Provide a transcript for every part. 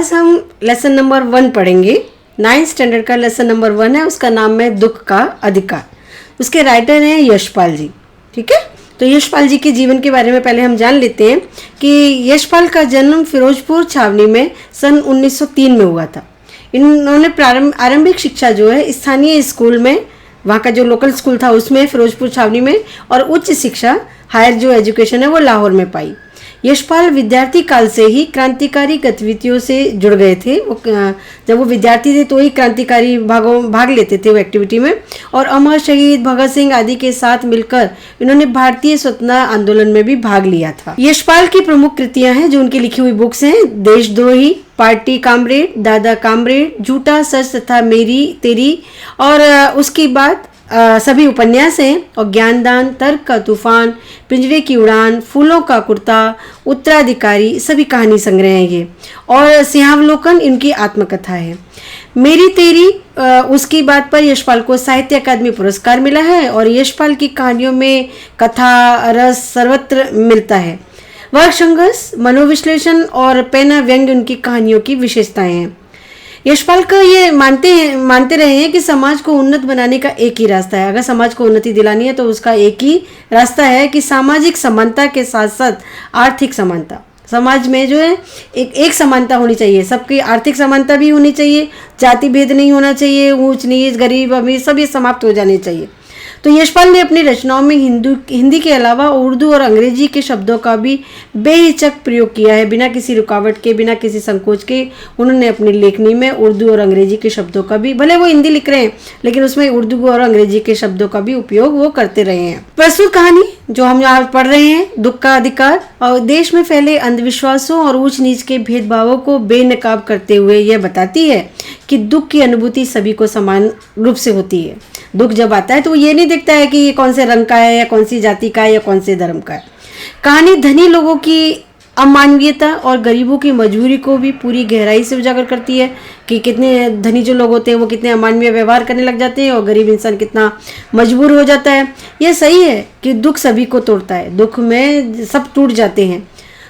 आज हम lesson number 1 पढ़ेंगे। 9th स्टैंडर्ड का लेसन नंबर 1 है, उसका नाम है दुख का अधिकार। उसके राइटर हैं यशपाल जी। ठीक है, तो यशपाल जी के जीवन के बारे में पहले हम जान लेते हैं कि यशपाल का जन्म फिरोजपुर छावनी में सन 1903 में हुआ था। इन्होंने आरंभिक शिक्षा जो है स्थानीय स्कूल में, वहाँ का जो लोकल स्कूल था उसमें फिरोजपुर छावनी में, और उच्च शिक्षा हायर जो एजुकेशन है वो लाहौर में पाई। यशपाल विद्यार्थी काल से ही क्रांतिकारी गतिविधियों से जुड़ गए थे। वो जब वो विद्यार्थी थे तो ही क्रांतिकारी भाग लेते थे वो एक्टिविटी में, और अमर शहीद भगत सिंह आदि के साथ मिलकर इन्होंने भारतीय स्वतंत्रता आंदोलन में भी भाग लिया था। यशपाल की प्रमुख कृतियां हैं जो उनकी लिखी हुई बुक्स हैं, देशद्रोही, पार्टी कामरेड, दादा कामरेड, झूठा सच तथा मेरी तेरी, और उसके बाद सभी उपन्यास हैं, और ज्ञानदान, तर्क का तूफान, पिंजरे की उड़ान, फूलों का कुर्ता, उत्तराधिकारी, सभी कहानी संग्रह हैं ये, और सिंहावलोकन इनकी आत्मकथा है। मेरी तेरी उसकी बात पर यशपाल को साहित्य अकादमी पुरस्कार मिला है, और यशपाल की कहानियों में कथा रस सर्वत्र मिलता है। वर्ग संघर्ष, मनोविश्लेषण और पेना व्यंग्य उनकी कहानियों की विशेषताएं हैं। यशपाल का ये मानते रहे हैं कि समाज को उन्नत बनाने का एक ही रास्ता है। अगर समाज को उन्नति दिलानी है तो उसका एक ही रास्ता है कि सामाजिक समानता के साथ साथ आर्थिक समानता, समाज में जो है एक समानता होनी चाहिए, सबकी आर्थिक समानता भी होनी चाहिए, जाति भेद नहीं होना चाहिए, ऊंच नीच गरीब अमीर सब ये समाप्त हो जाने चाहिए। तो यशपाल ने अपनी रचनाओं में हिंदी के अलावा उर्दू और अंग्रेजी के शब्दों का भी बेहिचक प्रयोग किया है। बिना किसी रुकावट के, बिना किसी संकोच के उन्होंने अपनी लेखनी में उर्दू और अंग्रेजी के शब्दों का भी, भले वो हिंदी लिख रहे हैं लेकिन उसमें उर्दू और अंग्रेजी के शब्दों का भी उपयोग वो करते रहे हैं। प्रस्तुत कहानी जो हम यहाँ पढ़ रहे हैं, दुख का अधिकार, और देश में फैले अंधविश्वासों और ऊंच नीच के भेदभावों को बेनकाब करते हुए यह बताती है कि दुख की अनुभूति सभी को समान रूप से होती है। दुख जब आता है तो वो ये नहीं देखता है कि ये कौन से रंग का है या कौन सी जाति का है या कौन से धर्म का है। कहानी धनी लोगों की अमानवीयता और गरीबों की मजबूरी को भी पूरी गहराई से उजागर करती है कि कितने धनी जो लोग होते हैं वो कितने अमानवीय व्यवहार करने लग जाते हैं और गरीब इंसान कितना मजबूर हो जाता है। ये सही है कि दुख सभी को तोड़ता है, दुख में सब टूट जाते हैं,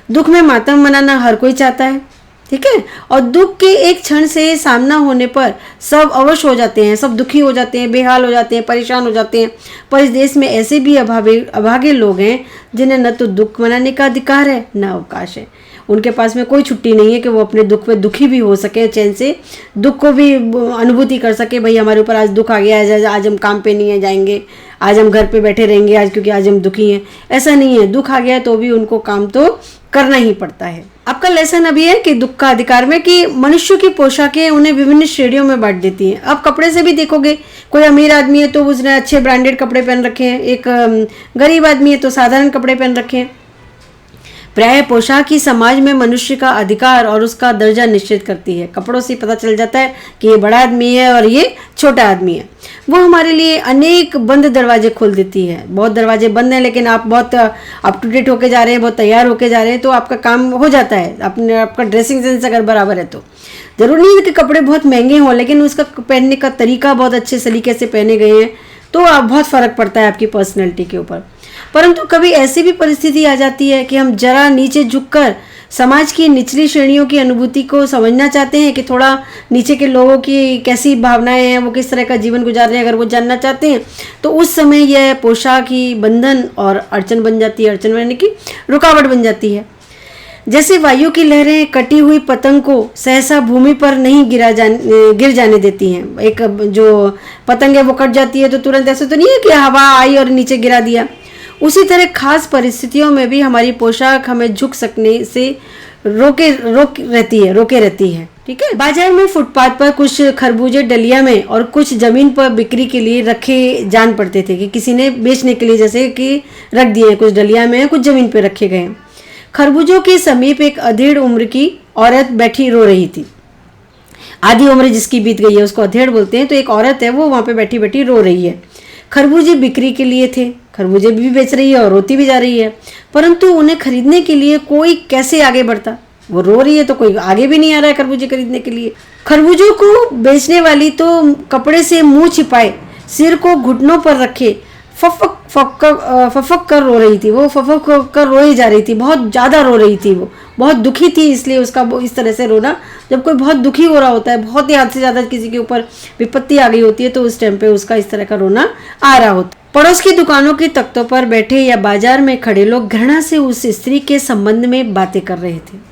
दुख में मातम मनाना हर कोई चाहता है। ठीक है, और दुख के एक क्षण से सामना होने पर सब अवश हो जाते हैं, सब दुखी हो जाते हैं, बेहाल हो जाते हैं, परेशान हो जाते हैं। पर इस देश में ऐसे भी अभागे लोग हैं जिन्हें न तो दुख मनाने का अधिकार है न अवकाश है। उनके पास में कोई छुट्टी नहीं है कि वो अपने दुख में दुखी भी हो सके, चैन से दुख को भी अनुभूति कर सके। भाई हमारे ऊपर आज दुख आ गया है, आज हम काम पे नहीं जाएंगे, आज हम घर पे बैठे रहेंगे आज क्योंकि आज हम दुखी हैं। ऐसा नहीं है, दुख आ गया है तो भी उनको काम तो करना ही पड़ता है। आपका लेसन अभी है कि दुख का अधिकार में कि मनुष्य की पोशाकें उन्हें विभिन्न श्रेणियों में बांट देती हैं। अब कपड़े से भी देखोगे, कोई अमीर आदमी है तो उसने अच्छे ब्रांडेड कपड़े पहन रखे हैं, एक गरीब आदमी है तो साधारण कपड़े पहन रखे हैं। प्रायः पोशाक ही समाज में मनुष्य का अधिकार और उसका दर्जा निश्चित करती है। कपड़ों से पता चल जाता है कि ये बड़ा आदमी है और ये छोटा आदमी है। वो हमारे लिए अनेक बंद दरवाजे खोल देती है। बहुत दरवाजे बंद हैं लेकिन आप बहुत अप टू डेट होके जा रहे हैं, बहुत तैयार होके जा रहे हैं तो आपका काम हो जाता है। आपका ड्रेसिंग सेंस अगर बराबर है तो जरूरी नहीं है कि कपड़े बहुत महंगे हों, लेकिन उसका पहनने का तरीका बहुत अच्छे सलीके से पहने गए हैं तो बहुत फर्क पड़ता है आपकी पर्सनैलिटी के ऊपर। परंतु कभी ऐसी भी परिस्थिति आ जाती है कि हम जरा नीचे झुककर समाज की निचली श्रेणियों की अनुभूति को समझना चाहते हैं कि थोड़ा नीचे के लोगों की कैसी भावनाएं हैं, वो किस तरह का जीवन गुजार रहे हैं, अगर वो जानना चाहते हैं तो उस समय यह पोशाक ही बंधन और अड़चन बन जाती है, अड़चन यानी कि रुकावट बन जाती है। जैसे वायु की लहरें कटी हुई पतंग को सहसा भूमि पर नहीं गिर जाने देती हैं। एक जो पतंग है वो कट जाती है तो तुरंत ऐसे तो नहीं है कि हवा आई और नीचे गिरा दिया। उसी तरह खास परिस्थितियों में भी हमारी पोशाक हमें झुक सकने से रोके रहती है। ठीक है, बाजार में फुटपाथ पर कुछ खरबूजे डलिया में और कुछ जमीन पर बिक्री के लिए रखे जान पड़ते थे कि किसी ने बेचने के लिए जैसे कि रख दिए, कुछ डलिया में कुछ जमीन पे रखे गए। खरबूजों के समीप एक अधेड़ उम्र की औरत बैठी रो रही थी। आधी उम्र जिसकी बीत गई है उसको अधेड़ बोलते हैं। तो एक औरत है वो वहां पे बैठी बैठी रो रही है। खरबूजे बिक्री के लिए थे, खरबूजे भी बेच रही है और रोती भी जा रही है, परंतु उन्हें खरीदने के लिए कोई कैसे आगे बढ़ता। वो रो रही है तो कोई आगे भी नहीं आ रहा है खरबूजे खरीदने के लिए। खरबूजों को बेचने वाली तो कपड़े से मुंह छिपाए, सिर को घुटनों पर रखे, फफक कर रो रही थी, वो फफक कर रोई जा रही थी, बहुत ज़्यादा रो रही थी, वो बहुत दुखी थी, इसलिए उसका वो इस तरह से रोना। जब कोई बहुत दुखी हो रहा होता है, बहुत ही हद से ज़्यादा किसी के ऊपर विपत्ति आ गई होती है, तो उस टाइम पे उसका इस तरह का रोना आ रहा होता है। पड़ोस की दुकानों के तख्तों पर बैठे या बाजार में खड़े लोग घृणा से उस स्त्री के संबंध में बातें कर रहे थे।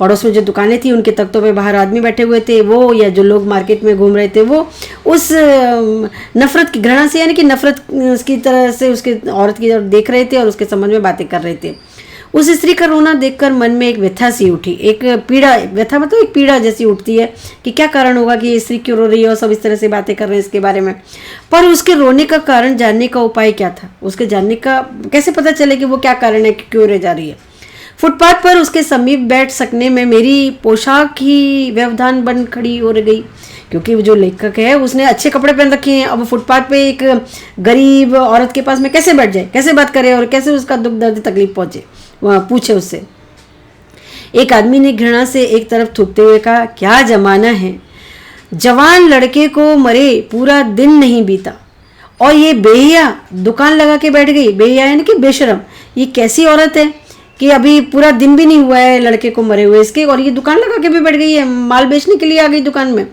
पड़ोस में जो दुकानें थी उनके तख्तों पे बाहर आदमी बैठे हुए थे, वो या जो लोग मार्केट में घूम रहे थे, वो उस नफरत की घृणा से, यानी कि नफरत की तरह से उसके औरत की तरफ देख रहे थे और उसके संबंध में बातें कर रहे थे। उस स्त्री का रोना देखकर मन में एक व्यथा सी उठी, एक पीड़ा, व्यथा मतलब एक पीड़ा जैसी उठती है कि क्या कारण होगा कि ये स्त्री क्यों रो रही है और सब इस तरह से बातें कर रहे हैं इसके बारे में। पर उसके रोने का कारण जानने का उपाय क्या था, उसके जानने का कैसे पता चले कि वो क्या कारण है कि क्यों रो जा रही है। फुटपाथ पर उसके समीप बैठ सकने में मेरी पोशाक ही व्यवधान बन खड़ी हो गई, क्योंकि जो लेखक है उसने अच्छे कपड़े पहन रखे हैं। अब फुटपाथ पे एक गरीब औरत के पास में कैसे बैठ जाए, कैसे बात करे और कैसे उसका दुख दर्द तकलीफ पूछे उससे। एक आदमी ने घृणा से एक तरफ थूकते हुए कहा, क्या जमाना है, जवान लड़के को मरे पूरा दिन नहीं बीता और ये बेहिया दुकान लगा के बैठ गई। बेहिया यानी कि बेशरम, ये कैसी औरत है कि अभी पूरा दिन भी नहीं हुआ है लड़के को मरे हुए इसके, और ये दुकान लगा के भी बैठ गई है, माल बेचने के लिए आ गई दुकान में।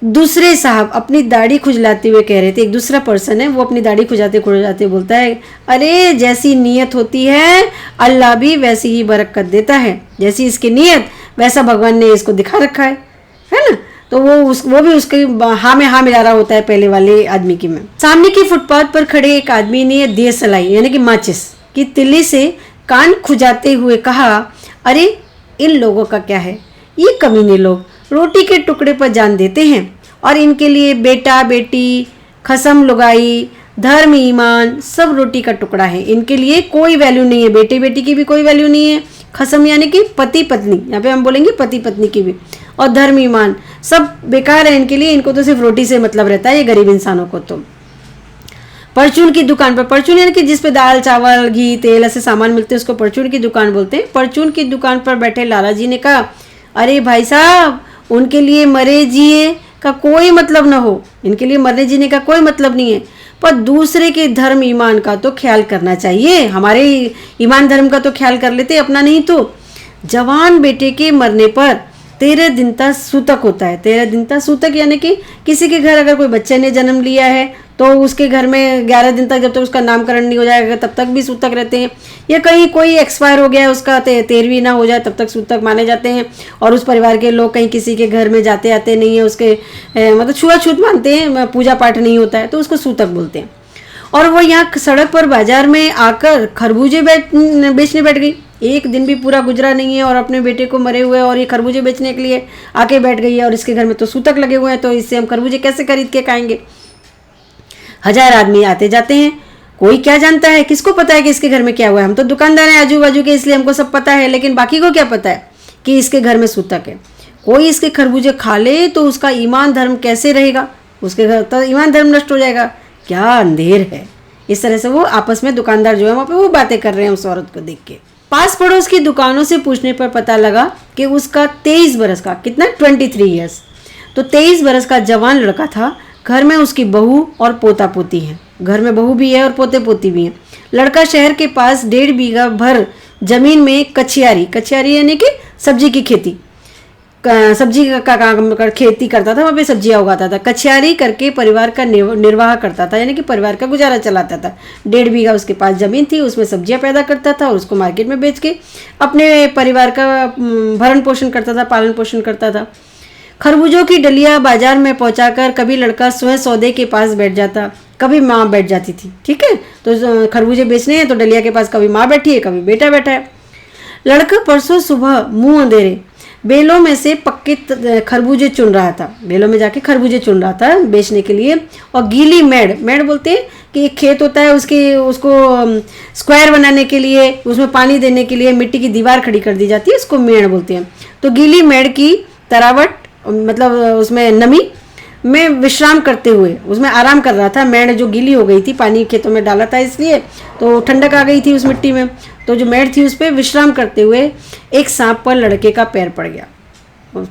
दूसरे साहब अपनी दाढ़ी खुजलाते हुए कह रहे थे, एक दूसरा पर्सन है, वो अपनी दाढ़ी खुजाते खुजाते बोलता है, अरे जैसी नीयत होती है अल्लाह भी वैसी ही बरकत देता है, जैसी इसकी नीयत वैसा भगवान ने इसको दिखा रखा है ना। तो वो भी उसके हाँ में हाँ मिला रहा होता है पहले वाले आदमी की में। सामने की फुटपाथ पर खड़े एक आदमी ने दिए सलाई यानी कि माचिस की तिल्ली से कान खुजाते हुए कहा, अरे इन लोगों का क्या है, ये कमीने लोग रोटी के टुकड़े पर जान देते हैं और इनके लिए बेटा बेटी, खसम लुगाई, धर्म ईमान सब रोटी का टुकड़ा है, इनके लिए कोई वैल्यू नहीं है, बेटे बेटी की भी कोई वैल्यू नहीं है, खसम यानी कि पति पत्नी, यहाँ पे हम बोलेंगे पति पत्नी की भी, और धर्म ईमान सब बेकार है इनके लिए, इनको तो सिर्फ रोटी से मतलब रहता है ये गरीब इंसानों को। तो परचून की दुकान पर, परचून यानी कि जिस पे दाल चावल घी तेल ऐसे सामान मिलते हैं उसको परचून की दुकान बोलते हैं। परचून की दुकान पर बैठे लाला जी ने कहा, अरे भाई साहब उनके लिए मरे जिए का कोई मतलब ना हो, इनके लिए मरने जीने का कोई मतलब नहीं है, पर दूसरे के धर्म ईमान का तो ख्याल करना चाहिए, हमारे ईमान धर्म का तो ख्याल कर लेते, अपना नहीं तो। जवान बेटे के मरने पर 13 दिन तक सूतक होता है। 13 दिन तक सूतक यानी कि किसी के घर अगर कोई बच्चे ने जन्म लिया है तो उसके घर में 11 दिन तक, जब तक उसका नामकरण नहीं हो जाएगा तब तक भी सूतक रहते हैं, या कहीं कोई एक्सपायर हो गया उसका 13वीं ना हो जाए तब तक सूतक माने जाते हैं, और उस परिवार के लोग कहीं किसी के घर में जाते आते नहीं है, उसके मतलब छुआछूत मानते हैं, पूजा पाठ नहीं होता है तो उसको सूतक बोलते हैं। और वो यहाँ सड़क पर बाजार में आकर खरबूजे बेचने बैठ गई। एक दिन भी पूरा गुजरा नहीं है और अपने बेटे को मरे हुए और ये खरबूजे बेचने के लिए आके बैठ गई है, और इसके घर में तो सूतक लगे हुए हैं, तो इससे हम खरबूजे कैसे खरीद के खाएंगे। 1000 आदमी आते जाते हैं, कोई क्या जानता है, किसको पता है कि इसके घर में क्या हुआ है, हम तो दुकानदार हैं आजू बाजू के इसलिए हमको सब पता है, लेकिन बाकी को क्या पता है कि इसके घर में सूतक है। कोई इसके खरबूजे खा ले तो उसका ईमान धर्म कैसे रहेगा, उसके घर तो ईमान धर्म नष्ट हो जाएगा, क्या अंधेर है। इस तरह से वो आपस में दुकानदार जो है वहाँ पे वो बातें कर रहे हैं उस औरत को देख के। पास पड़ोस की दुकानों से पूछने पर पता लगा कि उसका 23 बरस का, कितना 23 ईयर्स, तो 23 बरस का जवान लड़का था। घर में उसकी बहू और पोता पोती है, घर में बहू भी है और पोते पोती भी हैं। लड़का शहर के पास 1.5 बीघा भर जमीन में कचियारी यानी कि सब्जी की खेती, सब्जी का काम कर खेती करता था, वहाँ पे सब्जियाँ उगाता था। कचियारी करके परिवार का निर्वाह करता था, यानी कि परिवार का गुजारा चलाता था। 1.5 बीघा उसके पास ज़मीन थी, उसमें सब्जियाँ पैदा करता था और उसको मार्केट में बेच के अपने परिवार का भरण पोषण करता था, पालन पोषण करता था। खरबूजों की डलिया बाजार में पहुंचाकर कभी लड़का स्वयं सौदे के पास बैठ जाता, कभी माँ बैठ जाती थी। ठीक है, तो खरबूजे बेचने हैं तो डलिया के पास कभी माँ बैठी है कभी बेटा बैठा है। लड़का परसों सुबह मुंह अंधेरे बेलों में से पक्के खरबूजे चुन रहा था, बेलों में जाके खरबूजे चुन रहा था बेचने के लिए। और गीली मेड़ बोलते हैं कि एक खेत होता है, उसको स्क्वायर बनाने के लिए, उसमें पानी देने के लिए मिट्टी की दीवार खड़ी कर दी जाती है, उसको मेड़ बोलते हैं। तो गीली मेड़ की तरावट मतलब उसमें नमी में विश्राम करते हुए उसमें आराम कर रहा था। मेड़ जो गीली हो गई थी, पानी खेतों में डाला था इसलिए तो ठंडक आ गई थी उस मिट्टी में, तो जो मेड़ थी उस पर विश्राम करते हुए एक सांप पर लड़के का पैर पड़ गया।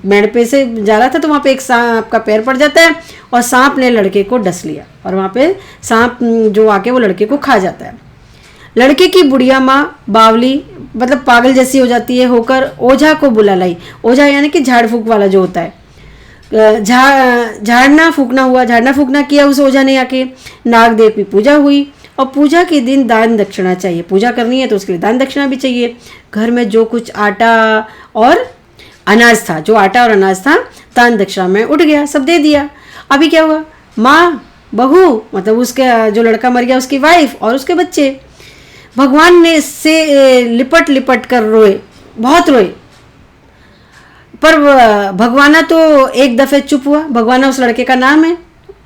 मेड़ पे से जा रहा था तो वहाँ पे एक सांप का पैर पड़ जाता है और सांप ने लड़के को डस लिया और वहाँ पे सांप जो आके वो लड़के को खा जाता है। लड़के की बुढ़िया माँ बावली मतलब पागल जैसी हो जाती है, होकर ओझा को बुला लाई। ओझा यानी कि झाड़ फूक वाला जो होता है। झाड़ना फूकना किया उस ओझा ने आके। नागदेव की पूजा हुई और पूजा के दिन दान दक्षिणा चाहिए। पूजा करनी है तो उसके लिए दान दक्षिणा भी चाहिए। घर में जो कुछ आटा और अनाज था, जो आटा और अनाज था दान दक्षिणा में उठ गया, सब दे दिया। अभी क्या हुआ, माँ बहू मतलब उसके जो लड़का मर गया उसकी वाइफ और उसके बच्चे भगवान ने इससे लिपट लिपट कर रोए, बहुत रोए। पर भगवाना तो एक दफे चुप हुआ। भगवाना उस लड़के का नाम है,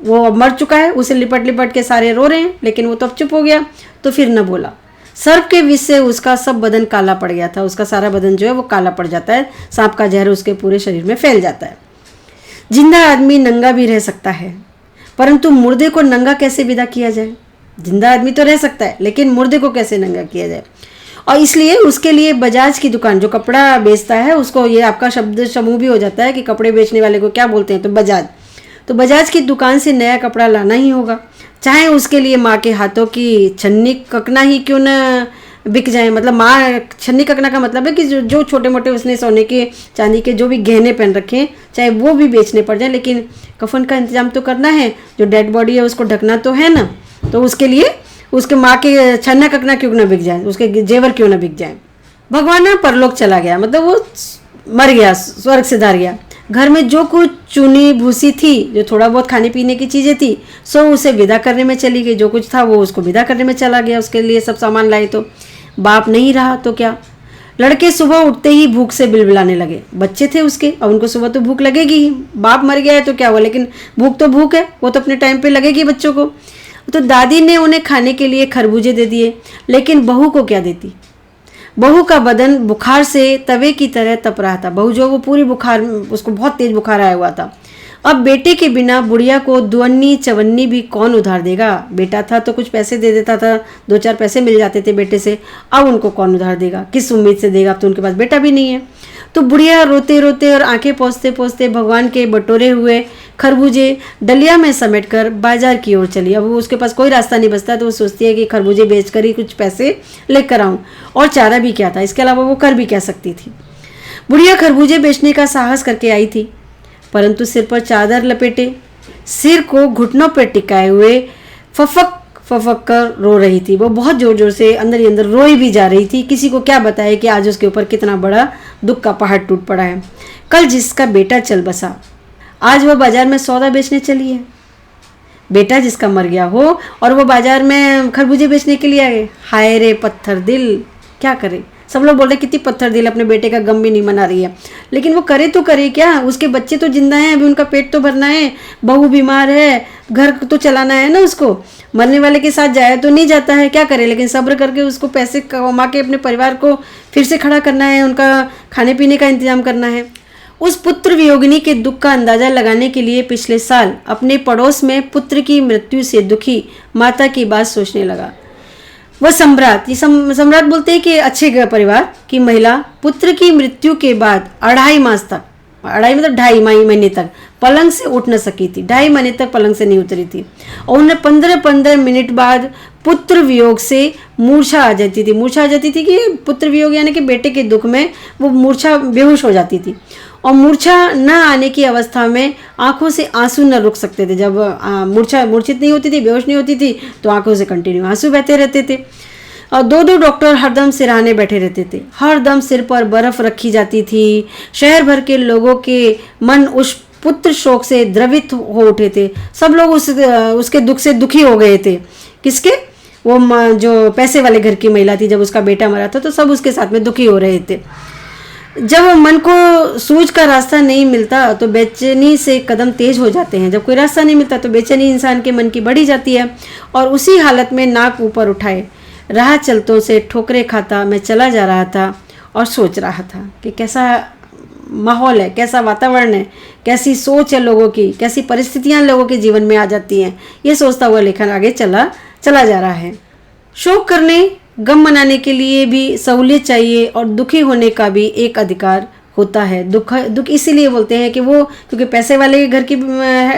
वो अब मर चुका है, उसे लिपट लिपट के सारे रो रहे हैं, लेकिन वो तो अब चुप हो गया तो फिर न बोला। सर्प के विष से उसका सब बदन काला पड़ गया था। उसका सारा बदन जो है वो काला पड़ जाता है, सांप का जहर उसके पूरे शरीर में फैल जाता है। जिंदा आदमी नंगा भी रह सकता है, परंतु मुर्दे को नंगा कैसे विदा किया जाए। जिंदा आदमी तो रह सकता है लेकिन मुर्दे को कैसे नंगा किया जाए। और इसलिए उसके लिए बजाज की दुकान जो कपड़ा बेचता है, उसको ये आपका शब्द समूह भी हो जाता है कि कपड़े बेचने वाले को क्या बोलते हैं, तो बजाज। तो बजाज की दुकान से नया कपड़ा लाना ही होगा, चाहे उसके लिए माँ के हाथों की छन्नी ककना ही क्यों न बिक जाए। मतलब माँ छन्नी ककना का मतलब है कि जो छोटे मोटे उसने सोने के चांदी के जो भी गहने पहन रखे हैं चाहे वो भी बेचने पड़ जाए, लेकिन कफन का इंतजाम तो करना है, जो डेड बॉडी है उसको ढकना तो है ना। तो उसके लिए उसके माँ के छन्ना ककना क्यों ना बिक जाए, उसके जेवर क्यों ना बिक जाए। भगवान ना परलोक चला गया, मतलब वो मर गया, स्वर्ग से धार गया। घर में जो कुछ चुनी भूसी थी, जो थोड़ा बहुत खाने पीने की चीज़ें थी, सो उसे विदा करने में चली गई। जो कुछ था वो उसको विदा करने में चला गया, उसके लिए सब सामान लाई। तो बाप नहीं रहा तो क्या। लड़के सुबह उठते ही भूख से बिलबिलाने लगे। बच्चे थे उसके और उनको सुबह तो भूख लगेगी ही, बाप मर गया है तो क्या हुआ, लेकिन भूख तो भूख है, वो तो अपने टाइम पे लगेगी बच्चों को। तो दादी ने उन्हें खाने के लिए खरबूजे दे दिए, लेकिन बहू को क्या देती। बहू का बदन बुखार से तवे की तरह तप रहा था। बहू जो वो पूरी बुखार, उसको बहुत तेज बुखार आया हुआ था। अब बेटे के बिना बुढ़िया को दुअन्नी चवन्नी भी कौन उधार देगा। बेटा था तो कुछ पैसे दे देता था, 2-4 पैसे मिल जाते थे बेटे से, अब उनको कौन उधार देगा, किस उम्मीद से देगा, अब तो उनके पास बेटा भी नहीं है। तो बुढ़िया रोते रोते और आंखें पोंछते पोंछते भगवान के बटोरे हुए खरबूजे डलिया में समेटकर बाजार की ओर चली। अब उसके पास कोई रास्ता नहीं बचता, तो वो सोचती है कि खरबूजे बेचकर ही कुछ पैसे लेकर आऊं, और चारा भी क्या था, इसके अलावा वो कर भी क्या सकती थी। बुढ़िया खरबूजे बेचने का साहस करके आई थी, परंतु सिर पर चादर लपेटे, सिर को घुटनों पर टिकाए हुए फफक फफक कर रो रही थी। वो बहुत जोर जोर से अंदर ही अंदर रोई भी जा रही थी। किसी को क्या बताए कि आज उसके ऊपर कितना बड़ा दुख का पहाड़ टूट पड़ा है। कल जिसका बेटा चल बसा, आज वह बाजार में सौदा बेचने चली है। बेटा जिसका मर गया हो और वो बाजार में खरबूजे बेचने के लिए आए। हाय रे पत्थर दिल, क्या करे। सब लोग बोल रहे कितनी पत्थर दिल, अपने बेटे का गम भी नहीं मना रही है, लेकिन वो करे तो करे क्या। उसके बच्चे तो जिंदा हैं, अभी उनका पेट तो भरना है, बहू बीमार है, घर तो चलाना है ना उसको। मरने वाले के साथ जाए तो नहीं जाता है, क्या करे, लेकिन सब्र करके उसको पैसे कमा के अपने परिवार को फिर से खड़ा करना है, उनका खाने पीने का इंतजाम करना है। उस पुत्र वियोगिनी के दुख का अंदाजा लगाने के लिए पिछले साल अपने पड़ोस में पुत्र की मृत्यु से दुखी माता की बात सोचने लगा। वह सम्राट, ये सम्राट बोलते हैं कि अच्छे परिवार की महिला पुत्र की मृत्यु के बाद 2.5 मास तक, 2.5 मतलब 2.5 महीने तक पलंग से उठ न सकी थी। 2.5 महीने तक पलंग से नहीं उतरी थी, और उन्हें 15-15 मिनट बाद पुत्र वियोग से मूर्छा आ जाती थी। मूर्छा आ जाती थी कि पुत्र वियोग यानी कि बेटे के दुख में वो मूर्छा, बेहोश हो जाती थी, और मूर्छा न आने की अवस्था में आंखों से आंसू न रुक सकते थे। जब मूर्छित नहीं होती थी, बेहोश नहीं होती थी, तो आंखों से कंटिन्यू आंसू बहते रहते थे। और 2-2 डॉक्टर हरदम सिरहाने बैठे रहते थे। हर दम सिर पर बर्फ रखी जाती थी। शहर भर के लोगों के मन उस पुत्र शोक से द्रवित हो उठे थे। सब लोग उसके दुख से दुखी हो गए थे। किसके? वो जो पैसे वाले घर की महिला थी, जब उसका बेटा मरा था तो सब उसके साथ में दुखी हो रहे थे। जब मन को सूझ का रास्ता नहीं मिलता तो बेचैनी से कदम तेज हो जाते हैं। जब कोई रास्ता नहीं मिलता तो बेचैनी इंसान के मन की बढ़ी जाती है, और उसी हालत में नाक ऊपर उठाए राह चलतों से ठोकरे खाता मैं चला जा रहा था और सोच रहा था कि कैसा माहौल है, कैसा वातावरण है, कैसी सोच है लोगों की, कैसी परिस्थितियां लोगों के जीवन में आ जाती हैं। ये सोचता हुआ लेखन आगे चला जा रहा है। शोक करने, गम मनाने के लिए भी सहूलियत चाहिए, और दुखी होने का भी एक अधिकार होता है। दुख दुख इसीलिए बोलते हैं कि वो क्योंकि पैसे वाले घर की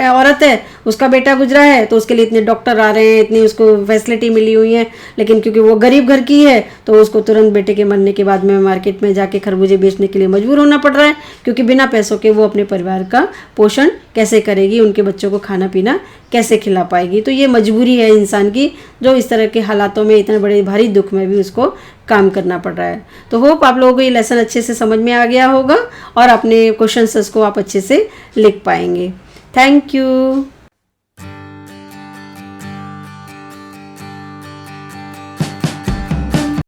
औरत है, उसका बेटा गुजरा है तो उसके लिए इतने डॉक्टर आ रहे हैं, इतनी उसको फैसिलिटी मिली हुई है। लेकिन क्योंकि वो गरीब घर की है तो उसको तुरंत बेटे के मरने के बाद में मार्केट में जाके खरबूजे बेचने के लिए मजबूर होना पड़ रहा है, क्योंकि बिना पैसों के वो अपने परिवार का पोषण कैसे करेगी, उनके बच्चों को खाना पीना कैसे खिला पाएगी। तो ये मजबूरी है इंसान की, जो इस तरह के हालातों में इतने बड़े भारी दुख में भी उसको काम करना पड़ रहा है। तो होप आप लोगों को ये लेसन अच्छे से समझ में आ गया होगा और अपने क्वेश्चंस को आप अच्छे से लिख पाएंगे। Thank you.